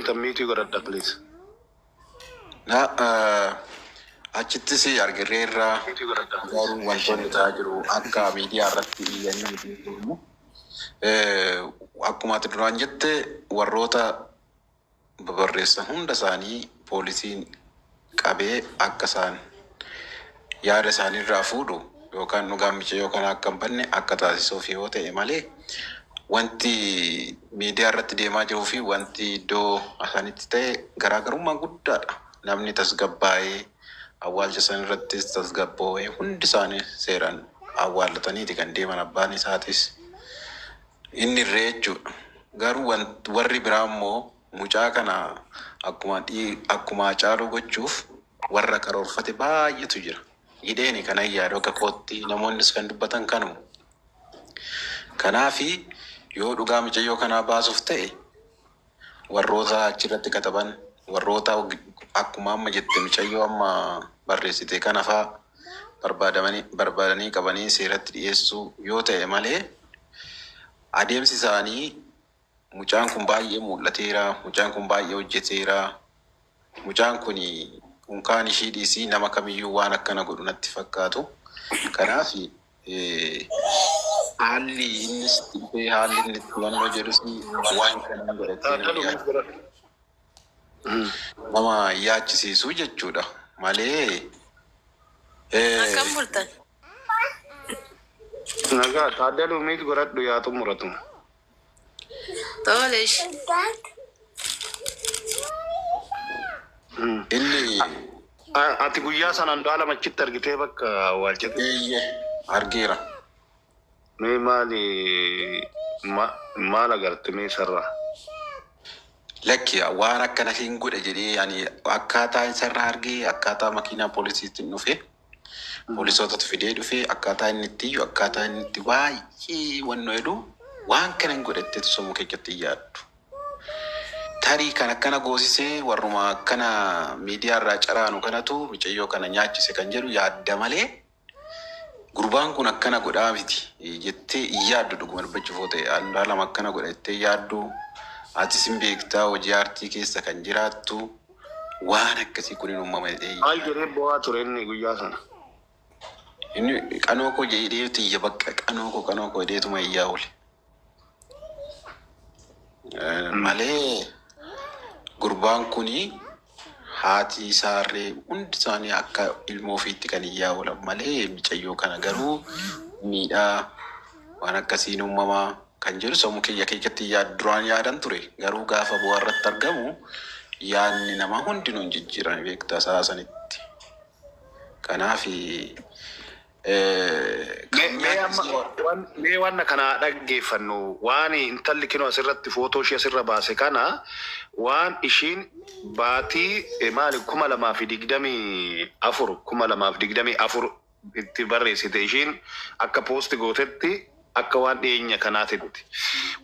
deemtan miitii godhadha please. Achitti si argireerraa garuu wantoonni ta'aa jiru akka miidiyaa irratti iyyanii akkuma ati duraan jette warroota babarreessan hunda isaanii poolisiin qabee akka isaan yaada isaaniirraa fuudhu yookaan dhugaamicha yookaan akka hin banne akka taasisuuf yoo ta'e malee wanti miidiyaa irratti deemaa jiruu fi wanti iddoo isaanitti ta'e garaagarummaa guddaadha. Namni tasgabbaa'ee awwaalcha san irrattis tasgabbaa'ee hundi isaanii seeraan awwaallataniiti kan deeman abbaan isaatis inni irree jechuudha. Garuu warri biraa immoo mucaa kana akkuma caaluu gochuuf warra karoorfate baay'eetu jira. Hidheeni kana yaadoo akka kootti namoonnis kan dubbatan kanuma. Kanaafi yoo dhugaa micayyoo kanaa baasuuf ta'e warroota achirratti kataban warroota akkuma amma jette micayyoo amma barreessite kana fa'aa barbaadanii qabanii seeratti dhiyeessuu yoo ta'e malee adeemsi isaanii mucaan kun baay'ee mul'ateera, mucaan kun baay'ee hojjeteera, mucaan kun unkaan ishii dhiisii nama kamiyyuu waan akkana godhu natti fakkaatu. Kanaaf haalli innis dhibee haalli inni filannoo jedhus waan kana godhatee nama yaachisiisu jechuudha malee. Akkam bultan? Nagaa taaddalu miit godhadhu yaa xumuratu. Tolesh. Inni ati guyyaa sanaan du'a lamachitti argitee bakka awwaalchate. Argeera. Mee maal agarte mee sarara? Lakki waan akkana hin godhe jedhee ani akkaataa isarraa argee akkaataa makiinaa poolisiitiin dhufe poolisootatu fidee dhufe akkaataa inni itti iyyuu akkaataa inni itti baay'ee wannoo jedhu waan kana hin godhatteetu sammuu keessatti yaaddu. Tarii kan akkana goosisee warruma akkana miidiyaa irraa caraanu kanatu micayyoo kana nyaachise kan jedhu yaadda malee gurbaan kun akkana godhaa miti jettee yaaddu dhuguma dubbachuuf ta'e andaa lama akkana godha jettee yaaddu. Ati sin beektaa hojii aartii keessa kan jiraattu waan akkasii kun hin uumamne. Maal jedhee bo'aa ture inni guyyaa sana? Inni qanoo koo jedhee tiyya bakka qanoo koo jedheetuma iyyaa oole. Malee gurbaan kuni haati isaarree hundi isaanii akka ilmoo ofiitti kan iyyaa oolan malee micayyoo kana garuu miidhaa waan akkasiin uumamaa. Kan jedhu sammuu keessatti duraan yaadan ture garuu gaafa bu'aa irratti argamu yaadni nama hundinuu jijjiiran beektaa saasanitti. Kanaaf mee waan kana dhaggeeffannu waan intalli kinoo asirratti footoo ishee asirra baase kana waan ishiin baatii maali 2024 itti barreessite ishiin akka poosti gootetti. Akka waan dhiyeenya kanaatitti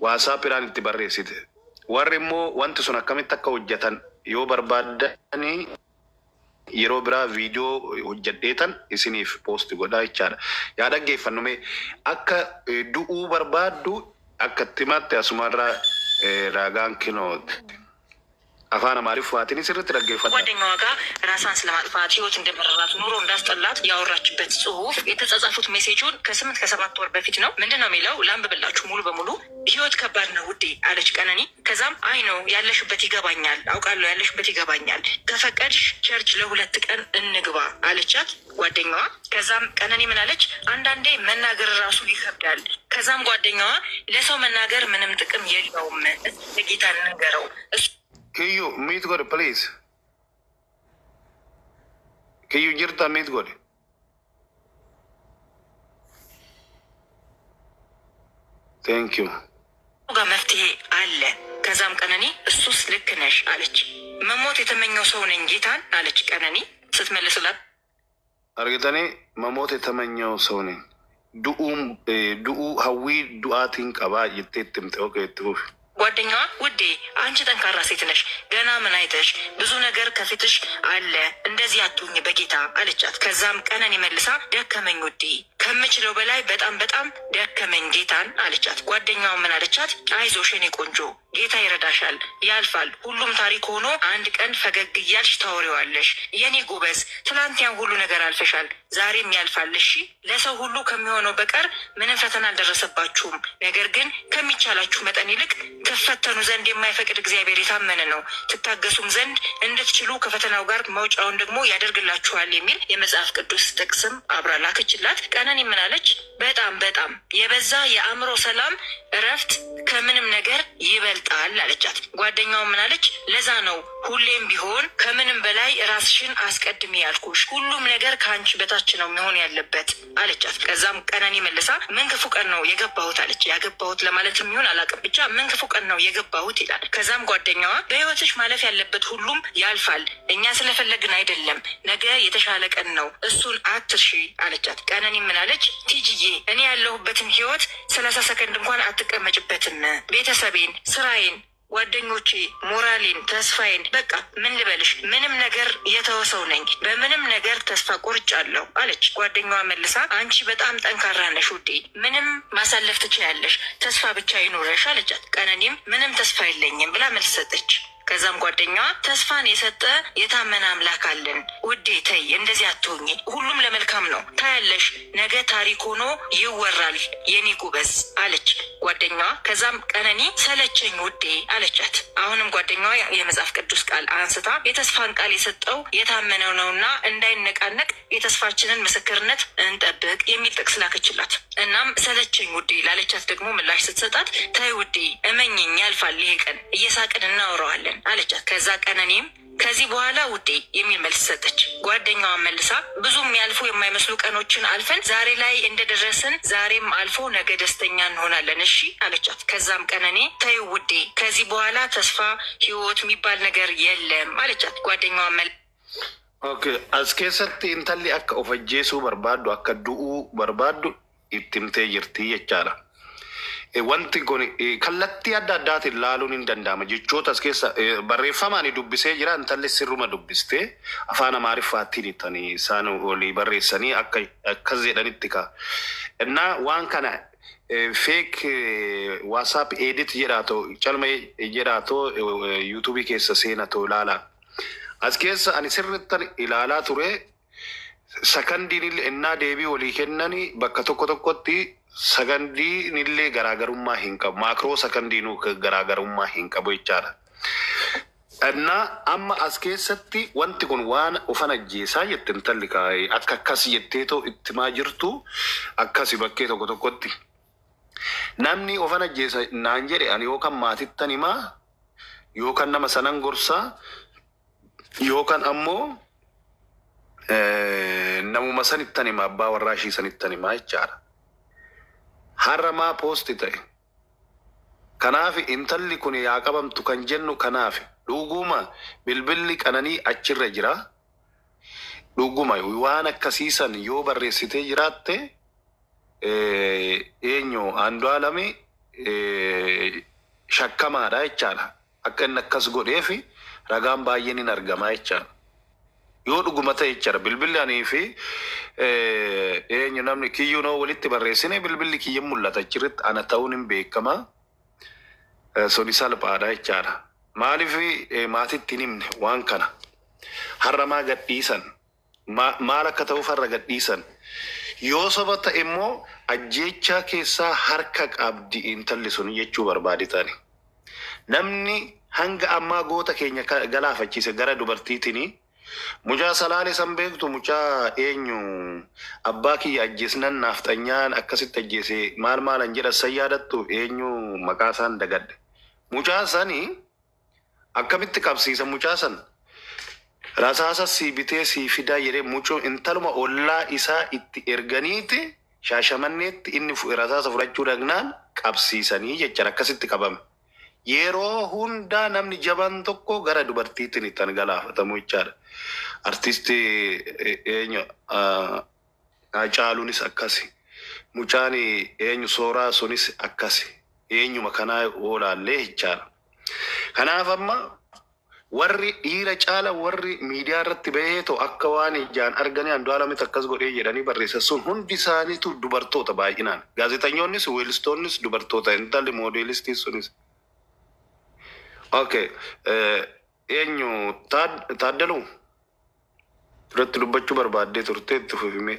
waasaapiraan itti barreessite warri immoo wanti sun akkamitti akka hojjetan yoo barbaadanii yeroo biraa viidiyoo hojjedheetan isiniif poosti godhaa jechaadha. Yaa dhaggeeffannu mee akka du'uu barbaaddu akka itti himatte asumarraa raagaan kinooti. afaan አማሪፍ ዋቲኒ ስርት ረገፈታ ጓደኛዋ ጋር ራሷን ስለማጥፋት ህይወት እንደመረራት ኑሮ እንዳስጠላት ያወራችበት ጽሁፍ የተጻጻፉት ሜሴጁን ከ8 ከ7 ወር በፊት ነው። ምንድነው የሚለው? ላንብብላችሁ ሙሉ በሙሉ። ህይወት ከባድ ነው ውዴ አለች ቀነኒ። ከዛም አይ ነው ያለሽበት ይገባኛል፣ አውቃለሁ ያለሽበት ይገባኛል፣ ከፈቀድሽ ቸርች ለሁለት ቀን እንግባ አለቻት ጓደኛዋ። ከዛም ቀነኒ ምን አለች? አንዳንዴ መናገር ራሱ ይከብዳል። ከዛም ጓደኛዋ ለሰው መናገር ምንም ጥቅም የለውም፣ ለጌታ እንንገረው። Can you meet God, please? Can you jirta meet God? Thank you. ጋር መፍትሄ አለ። ከዛም ቀነኒ እሱስ ልክ ነሽ አለች። መሞት የተመኘው ሰው ነኝ ጌታን አለች ቀነኒ ስትመልስላት። አርገተኔ መሞት የተመኘው ሰው ነኝ ዱኡ ሀዊ ዱአቲን ቀባ ይቴትም ተወከ ይትፉ ጓደኛዋ ውዴ አንቺ ጠንካራ ሴት ነሽ፣ ገና ምን አይተሽ፣ ብዙ ነገር ከፊትሽ አለ፣ እንደዚህ አትሁኝ በጌታ አለቻት። ከዛም ቀነኒ መልሳ ደከመኝ ውዴ፣ ከምችለው በላይ በጣም ደከመኝ ጌታን አለቻት። ጓደኛዋ ምን አለቻት? አይዞሽ የኔ ቆንጆ ጌታ ይረዳሻል፣ ያልፋል። ሁሉም ታሪክ ሆኖ አንድ ቀን ፈገግ እያልሽ ታወሪዋለሽ። የኔ ጎበዝ ትላንት ያን ሁሉ ነገር አልፈሻል፣ ዛሬም ያልፋል። እሺ ለሰው ሁሉ ከሚሆነው በቀር ምንም ፈተና አልደረሰባችሁም። ነገር ግን ከሚቻላችሁ መጠን ይልቅ ትፈተኑ ዘንድ የማይፈቅድ እግዚአብሔር የታመነ ነው። ትታገሱም ዘንድ እንድትችሉ ከፈተናው ጋር መውጫውን ደግሞ ያደርግላችኋል የሚል የመጽሐፍ ቅዱስ ጥቅስም አብራ ላከችላት። ቀነኒ ምን አለች? በጣም የበዛ የአእምሮ ሰላም እረፍት ከምንም ነገር ይበልጣል አለቻት። ጓደኛው ምን አለች? ለዛ ነው ሁሌም ቢሆን ከምንም በላይ ራስሽን አስቀድሚ ያልኩሽ። ሁሉም ነገር ከአንቺ በታች ነው መሆን ያለበት አለቻት። ከዛም ቀነኒ መልሳ ምን ክፉ ቀን ነው የገባሁት አለች። ያገባሁት ለማለት የሚሆን አላውቅም፣ ብቻ ምን ክፉ ቀን ነው የገባሁት ይላል። ከዛም ጓደኛዋ በህይወትሽ ማለፍ ያለበት ሁሉም ያልፋል፣ እኛ ስለፈለግን አይደለም፣ ነገ የተሻለ ቀን ነው፣ እሱን አትርሺ አለቻት። ቀነኒ ምን አለች? ቲጂዬ እኔ ያለሁበትን ህይወት 30 ሰከንድ እንኳን አትቀመጭበትም። ቤተሰቤን፣ ስራዬን፣ ጓደኞቼ፣ ሞራሌን፣ ተስፋዬን በቃ ምን ልበልሽ፣ ምንም ነገር የተወሰው ነኝ። በምንም ነገር ተስፋ ቆርጫለሁ አለች። ጓደኛዋ መልሳ አንቺ በጣም ጠንካራ ነሽ ውዴ፣ ምንም ማሳለፍ ትችያለሽ፣ ተስፋ ብቻ ይኖረሽ አለቻት። ቀነኒም ምንም ተስፋ የለኝም ብላ መልስ ሰጠች። ከዛም ጓደኛዋ ተስፋን የሰጠ የታመነ አምላክ አለን ውዴ፣ ተይ እንደዚህ አትሆኚ፣ ሁሉም ለመልካም ነው፣ ታያለሽ፣ ነገ ታሪክ ሆኖ ይወራል የኔ ጉበዝ አለች ጓደኛዋ። ከዛም ቀነኒ ሰለቸኝ ውዴ አለቻት። አሁንም ጓደኛዋ የመጽሐፍ ቅዱስ ቃል አንስታ የተስፋን ቃል የሰጠው የታመነው ነውና እንዳይነቃነቅ የተስፋችንን ምስክርነት እንጠብቅ የሚል ጥቅስ ላከችላት። እናም ሰለቸኝ ውዴ ላለቻት ደግሞ ምላሽ ስትሰጣት ተይ ውዴ እመኝኝ፣ ያልፋል ይሄ ቀን፣ እየሳቅን እናወራዋለን አለቻት። ከዛ ቀነኒም ከዚህ በኋላ ውዴ የሚል መልስ ሰጠች። ጓደኛዋን መልሳ ብዙም ያልፉ የማይመስሉ ቀኖችን አልፈን ዛሬ ላይ እንደደረስን ዛሬም አልፎ ነገ ደስተኛ እንሆናለን እሺ አለቻት። ከዛም ቀነኒ ተይ ውዴ ከዚህ በኋላ ተስፋ ህይወት የሚባል ነገር የለም አለቻት። ጓደኛዋን ኦኬ አስኬሰት ኢንተሊ አካ ኦፈጄሱ በርባዱ አካ ዱኡ በርባዱ ኢትምቴ ጅርቲ የቻላ wanti kun kallattii adda addaatiin laaluun hin danda'ama jechoota as keessa barreeffamaan dubbisee jira. Intalli sirruma dubbistee afaan Amaariffaatiin ittanii isaan olii barreessanii akkas jedhanitti ka'a. Innaa waan kana feek waasaap edit jedhaatoo calma jedhaatoo yuutuubii keessa seenatoo ilaalaa. As keessa ani sirrittan ilaalaa ture sakandiin innaa deebii walii kennanii bakka tokkotti sagandiin illee garaagarummaa hin qabu. Maakroo sagandiinuu garaagarummaa hin qabu jechaadha. Innaa amma as keessatti wanti kun waan ufan ajjeesaa jette intalli kaa'ee akka akkas jetteetoo ittimaa jirtu akkasi bakkee tokkotti. Namni ufan ajjeesa naan jedhe ani yookaan maatittan himaa yookaan nama sanan gorsaa yookaan ammoo namuma sanittan himaa abbaa warraashii sanittan himaa jechaadha. Harramaa poosti ta'e. Kanaaf intalli kun yaa qabamtu kan jennu kanaaf dhuguma bilbilli qananii achirra jira. Dhuguma waan akkasiisan yoo barreessitee jiraatte eenyu Andu'aalami shakkamaadha jechaadha. Akka inni akkas godheef ragaan baay'een hin argamaa jechaadha. Yoo dhuguma ta'e jechaadha bilbilli anii fi eenyu namni kiyyuu noo walitti barreessine bilbilli kiyya mul'ata achirratti ana ta'uun hin beekama. Soni salphaadha jechaadha. Maaliif maatitti hin himne waan kana harramaa gadhiisan maal akka ta'uuf harra gadhiisan yoo saba ta'e immoo ajjeechaa keessaa harka qabdi intalli sun jechuu barbaaditani. Namni hanga ammaa goota keenya galaafachiise gara dubartiitini. Mucaa salaale san beektu mucaa eenyu abbaa kiyya ajjeesnan naaftanyaan akkasitti ajjeese maalan jedha san yaadattu eenyu maqaa isaan dagadde. Mucaa sanii akkamitti qabsiisa mucaa san rasaasa sii bitee sii fidaa jedhee mucoo intaluma ollaa isaa itti erganiiti Shaashamanneetti inni rasaasa fudhachuu dhagnaan qabsiisanii jecha akkasitti qabame. Yeroo hundaa namni jabaan tokko gara dubartiitiin itti galaafatamu jechaadha. Artistii eenyu Hacaaluunis akkasi. Mucaan eenyu Sooraa sunis akkasi. eenyuma kanaa oolaallee jechaadha. Kanaaf amma warri dhiira caala warri miidiyaa irratti baheetoo akka waan ijaan arganii Andu'aalamitti akkas godhee jedhanii barreessan sun hundi isaaniitu dubartoota baay'inaan. Gaazexeessitoonnis weellistoonnis dubartoota, intalli moodeelistii sunis. Okay, eenyu Taaddaluu irratti dubbachuu barbaaddee turteetti fufime.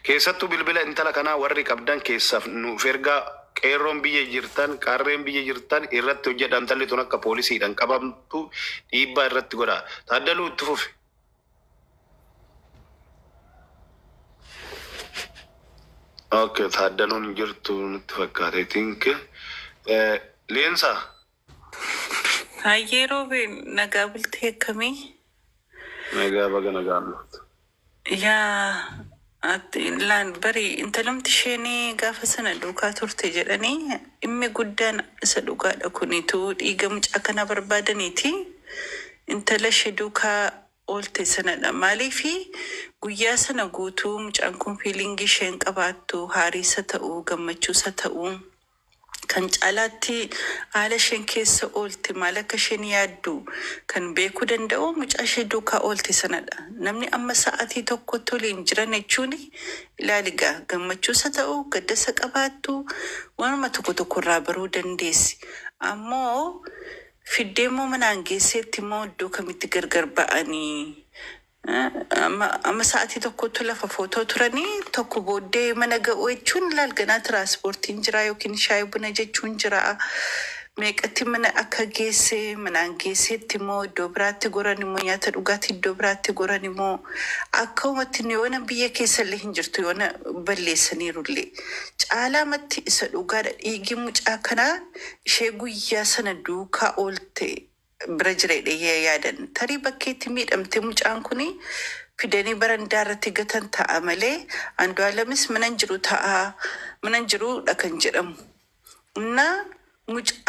Keessattuu bilbila intala kanaa warri qabdan keessaaf nuuf ergaa qeerroon biyya jirtan, qarreen biyya jirtan irratti hojjedhan talli tun akka poolisiidhaan qabamtu dhiibbaa irratti godha. Taaddaluu itti fufi. Okay, Taaddaluun jirtu nutti fakkaate. I think Leensaa. Hayyee Roobeen nagaa bultee akkamii? Nagaa baga nagaan dhuftu. Yaa laan bari intalamti isheenii gaafa sana duukaa turte jedhanii dhimmi guddaan isa dhugaadha kunitu dhiiga mucaa kana barbaadaniiti. Intala ishee duukaa oolte sanadha. Maaliifi guyyaa sana guutuu mucaan kun fiilingii isheen qabaattu haariisa ta'uu gammachuusa ta'uu kan caalaatti haala isheen keessa oolte maal akka isheen yaaddu kan beekuu danda'u mucaa ishee duukaa oolte sanadha. Namni amma sa'aatii tokkotti waliin jiran jechuun ilaaligaa gammachuusa ta'uu gaddasa qabaattu waanuma tokko tokko irraa baruu dandeessi. Ammoo fiddeemmoo manaan geesseetti immoo iddoo kamitti gargar ba'anii amma sa'aatii tokkotti lafa footoo turanii tokko booddee mana ga'uu jechuun ilaalganaa tiraanspoortiin jira yookiin shaayii buna jechuun jira. Meeqatti mana akka geesse manaan geesseetti immoo iddoo biraatti goran immoo nyaata dhugaatii iddoo biraatti goran immoo akka uumatti yoona biyya keessallee hin jirtu yoona balleessaniirullee caalaamatti isa dhugaadha. Dhiigi mucaa kanaa ishee guyyaa sana duukaa oolte bira jireedha yaadan tarii bakkeetti miidhamte mucaan kuni fidanii barandaa irratti gatan ta'a malee Andu'aalamis manan jiru ta'a manan jiruudha kan jedhamu.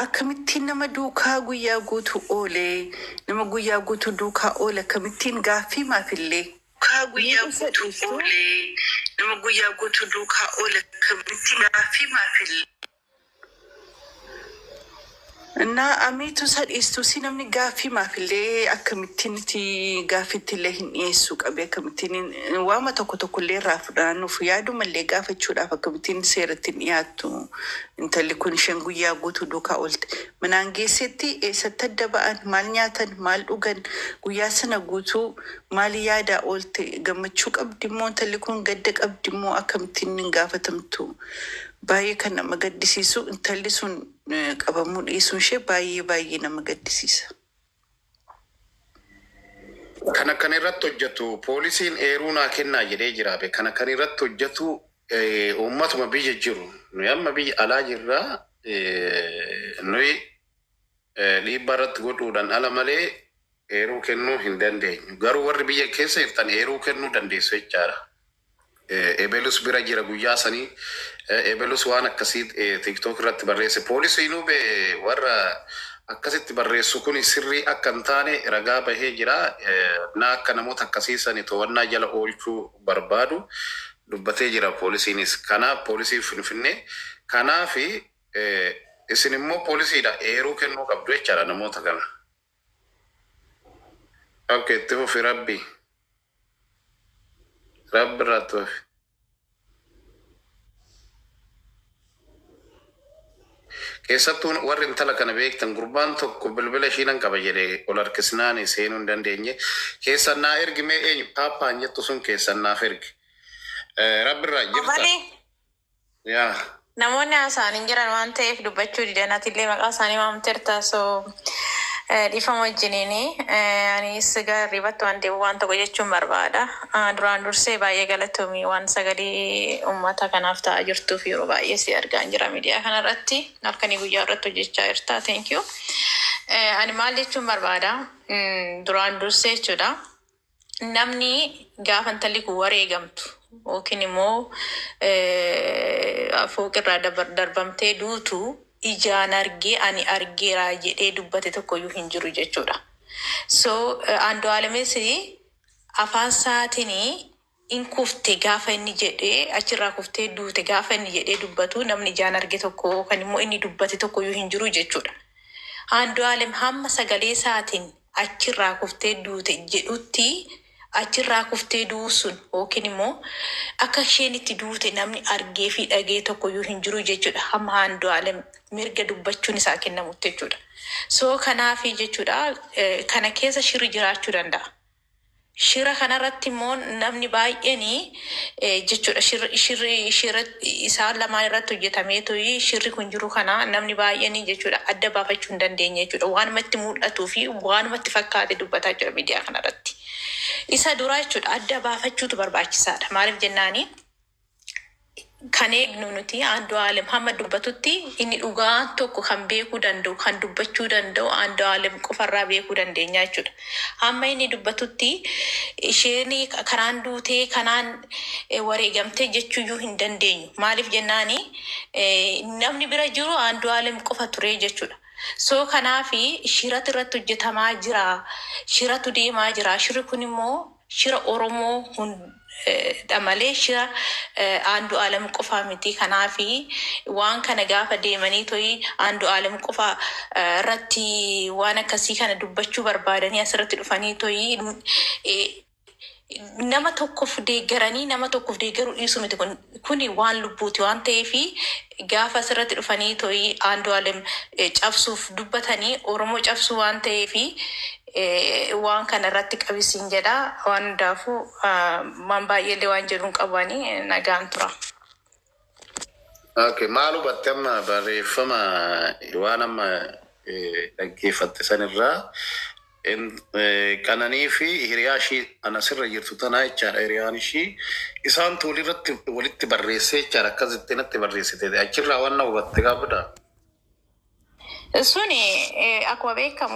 Akkamittiin nama duukaa guyyaa guutuu oolee nama guyyaa guutuu duukaa oole akkamittiin gaaffii maafillee. Guyyaa guutuu oolee nama guyyaa guutuu duukaa oole akkamittiin gaaffii maafillee. Amiitu sadhiistuu si namni gaaffii maafillee akkamittiin itti gaaffiittillee hin dhiyeessuu qabe akkamittiin waama tokko tokkollee irraa fudhannuuf yaadumallee gaafachuudhaaf akkamittiin seeratti hin dhiyaattu. Intalli kun isheen guyyaa guutuu duukaa oolte manaan geessetti eessatti adda ba'an maal nyaatan maal dhugan guyyaa sana guutuu maal yaadaa oolte gammachuu qabdi immoo intalli kun gadda qabdi immoo akkamittiin hin gaafatamtu. Baay'ee kan nama gaddisiisu intalli sun qabamuu dhiisuun ishee baay'ee nama gaddisiisa. Kan akkan irratti hojjetu poolisiin eeruu naa kennaa jedhee jira. Kan akkan irratti hojjetu uummatuma biyya jiru. Nuyi amma biyya alaa jirraa nuyi dhiibbaa irratti godhuudhaan ala malee eeruu kennuu hin dandeenyu. Garuu warri biyya keessa jirtan eeruu kennuu dandeessu jechaadha. Ebelus bira jira guyyaa sanii. Ebelus waan akkasii TikTok irratti barreesse. Poolisiinuu warra akkasitti barreessu kun sirrii akka hin taane ragaa bahee jira. Na akka namoota akkasiisan to'annaa jala oolchuu barbaadu dubbatee jira poolisiinis. Kanaaf poolisii Finfinnee. Kanaaf isin immoo poolisiidha eeruu kennuu qabdu jechaadha namoota kana. Okay, itti fufi Rabbi. Rabbi irratti fufi. Keessattuu warri intala kana beektan gurbaan tokko bilbila ishiinan qaba jedhee ol harkisnaan seenuu hin dandeenye. Keessan naa ergi mee eenyu paappaan jettu sun keessan naaf ergi. Rabbi irraa jirta. Yaa. Namoonni haasa'an hin jiran waan ta'eef dubbachuu didanatillee maqaa isaanii waamteerta soo dhiifama wajjiniini anis gaarriibatti waan deemu waan tokko jechuun barbaada. Duraan dursee baay'ee galatoomii waan sagalee uummata kanaaf ta'aa jirtuuf yeroo baay'ee si argaa jira miidiyaa kanarratti halkanii guyyaa irratti hojjechaa jirta. Thank you. Ani maal jechuun barbaada duraan dursee jechuudha. Namni gaafa intalli kun wareegamtu yookiin immoo fooqirraa darbamtee duutu ijaan argee ani argeera jedhee dubbate tokkoyyuu hin jiru jechuudha. So Andu'aalamis afaan isaatiin in kufte gaafa inni jedhee achirraa kuftee duute gaafa inni jedhee dubbatu namni ijaan arge tokko kan immoo inni dubbate tokko yoo hin jiru jechuudha. Andu'aalem hamma sagalee isaatiin achirraa kuftee duute jedhutti achirraa kuftee duusun yookiin immoo akka isheen itti duute namni argee fi dhagee tokko yoo hin jiru jechuudha. Hamma Andu'aalem mirga dubbachuun isaa kennamutti jechuudha. So kanaafi jechuudha kana keessa shirri jiraachuu danda'a. Shira kanarratti immoo namni baay'een jechuudha shirri isaan lamaan irratti hojjetamee to'ii shirri kun jiru kana namni baay'een jechuudha adda baafachuu hin dandeenye jechuudha. Waanumatti mul'atuu fi waanumatti fakkaate dubbataa jira miidiyaa kanarratti. Isa duraa jechuudha adda baafachuutu barbaachisaadha. Maaliif jennaani kan eegnu nuti Andu'aalem hamma dubbatutti inni dhugaa tokko kan beekuu danda'u kan dubbachuu danda'u Andu'aalem qofarraa beekuu dandeenya jechuudha. Hamma inni dubbatutti isheen kanaan duutee kanaan wareegamtee jechuuyyuu hin dandeenyu. Maaliif jennaani namni bira jiru Andu'aalem qofa ture jechuudha. So kanaafi shiratu irratti hojjetamaa jira. Shiratu deemaa jira. Shirri kun immoo shira Oromoo malee shira Andu'aalem qofa miti. Kanaafi waan kana gaafa deemanii to'ii Andu'aalem qofa irratti waan akkasii kana dubbachuu barbaadanii asirratti dhufanii to'ii nama tokkoof deeggaranii nama tokkoof deeggaruu dhiisu miti. Kuni waan lubbuuti waan ta'eefi gaafa asirratti dhufanii to'ii Andu'aalem cabsuuf dubbatanii Oromoo cabsuu waan ta'eefi waan kana irratti qabisiin jedha. Waan hundaafuu waan baay'eellee waan jedhuun qabanii nagaan tura. Okay, maal hubatte amma barreeffama waan amma dhaggeeffatte sanirraa Qananii fi hiriyaa ishii anasirra jirtu tanaa jechaadha. Hiriyaan ishii isaan tuulirratti walitti barreessee jechaadha. Akkasitti natti barreessite achirraa waan na hubatte gaafadha. Suni akkuma beekamu